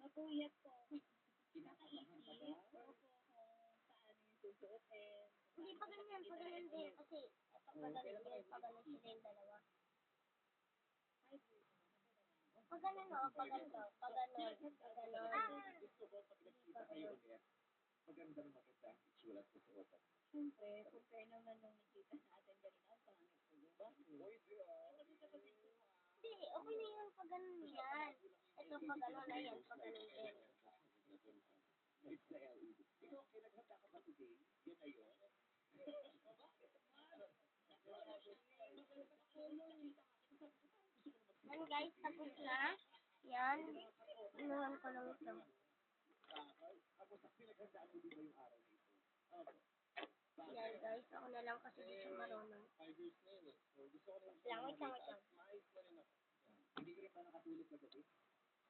Mapuyat po. Kinakaisip. Opo, kung saan yung susuotin. Hindi pa ganyan din. Kasi, pag ganun sila yung dalawa. Pag ganun, no? Pag ganun. Gusto ko pag nagkita kayo ulit, magandang itsura sa suotan. Siyempre, compare naman nung nakita natin kanina, ang pangit ko, diba? Hindi, okay na yun pag ganun yan. Ito pag ganun na yan, pag ganun din. It's the LED. Ikaw, naghanda ka ba today? Yan na yun? Yan guys, tapos na. Yan. Inuhan ko lang ito. Ako sa pinaghandaan mo din ba yung araw na ito? Yan guys, ako na lang kasi di siya marunong. 5 years na yun eh. So, gusto ko na Lang. maayos na rin ako. Hindi ko rin pa nakatulog kagabi.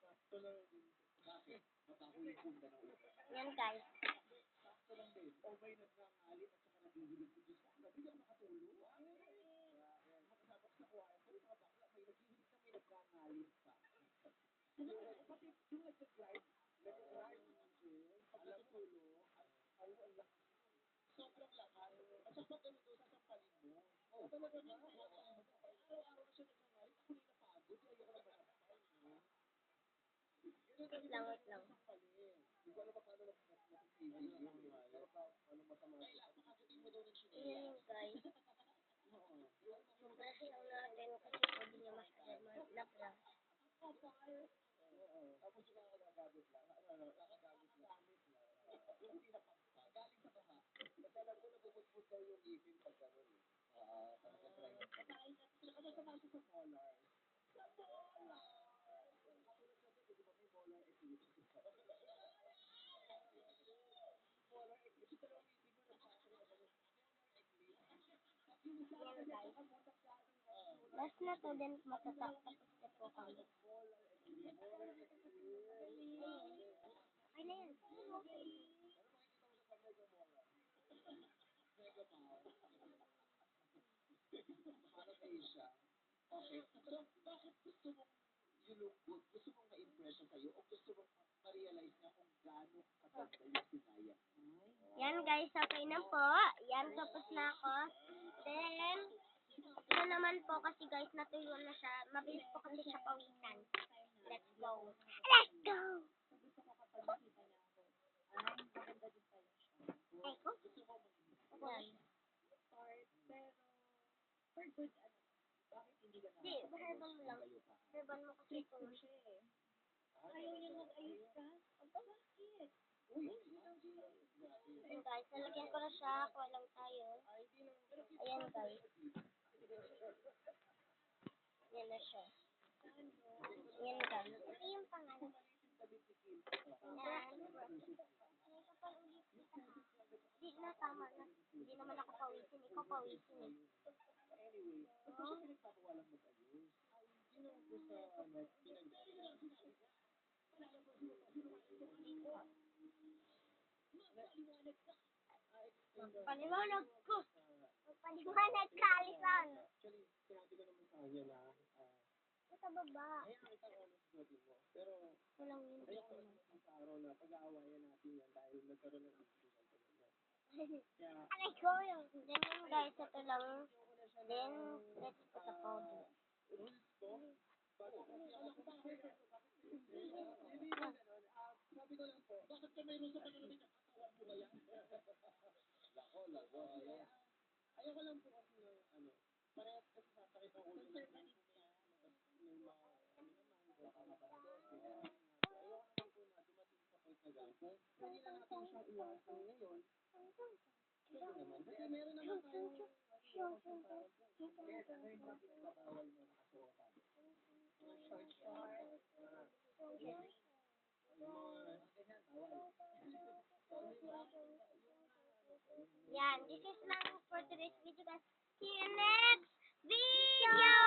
Sakto lang din. Bakit? Mapahuli-huli na ng utak. Yan guys. Sakto lang din. O may nagngangalit at saka naghihilip ko. Diyos ko, kagabi lang nakatulog. Makasama ko sa kuwaya. Sabi mga bakla, may naghihilip na may nagngangalit pa. Pati yung nag-drive, pag natutulog, ang lakas. Sobrang lakas. At saka pag ganito, sasampalin mo. Oo, talaga na. Araw-araw na siya nagngangalit. Ako rin napagod. Kaya ko na masampal. Wait lang. Hindi ko alam pa paano natutibig yun. Pero paano masama. Makakatin mo daw ng sinila. Yan yung guys. Brush lang natin kasi pwede niya masyadong labra. Tapos yung nakakagamit lang. Nakakagamit lang. Yung pinapaksa. Galing sa baha. Kasi alam ko nabubutbut daw yung ipin pag gano'n eh. Try mo. Saka nasama siya sa polar. Sa polar! Katulad sa ito, di ba may polar eclipse? Polar eclipse. Ito lang hindi mo nagkakari na gano'n. Yan guys. Last na to din matatapos na po kami. Okay na yan. Para sa Asia. Okay. So, bakit gusto mong you look good? Gusto mong ma-impression sa'yo? O gusto mong ma-realize niya kung gaano kaganda yung sinaya? Yan guys, okay na po. Yan, tapos na ako. Then, ito naman po kasi guys, natuyo na siya. Mabilis po kasi siya pawisan. Let's go. Let's go! Gusto ko kapag nakita niya ako, maganda din pala siya. Ay ko? Yan. Start, pero, for good, bakit hindi ka Hindi, herbal mo lang. Herbal mo kasi ito. ko siya eh. Ayaw niya mag-ayos ka? Bakit? Ayan guys, nalagyan ko na siya. Kuha lang tayo. Ayan guys. Yan na siya. Yan guys. Ito yung pangalan. Yan. Hindi na, tama na. Hindi naman ako pawisin. Ikaw pawisin eh. Anyway, ba't ko siya pinagpapawalang mag-ayos? Hindi naman po sa Paliwanag ko. Paliwanag ka, Alison. Actually, sinabi ko naman sa kanya na Sa baba. kaya kita honest natin mo. Pero Walang yun. ayoko lang naman sa araw na pag-aawayan natin yan dahil nagkaroon ng issue ng talaga. Kaya, Aray ko yung. Then yun guys, ito lang. Then, let's put a powder. rules ko, bago kasi ako sabi ko lang po, bakit ka may rules sa panalamig ng katawan mo ba yan? Lako, ayan. Ayoko lang po kasi ng parehas kasi sasakit ang ulo ng may mga baka mabastos. Ayoko naman po na dumating sa point na gano'n. Kung pwede na natin siyang iwasan ngayon, pwede naman. Kasi meron naman tayong kaya ano yung mga pinagbabawal mo nakasuotan? Short. Yan, this is lang for today's video guys. See you next video!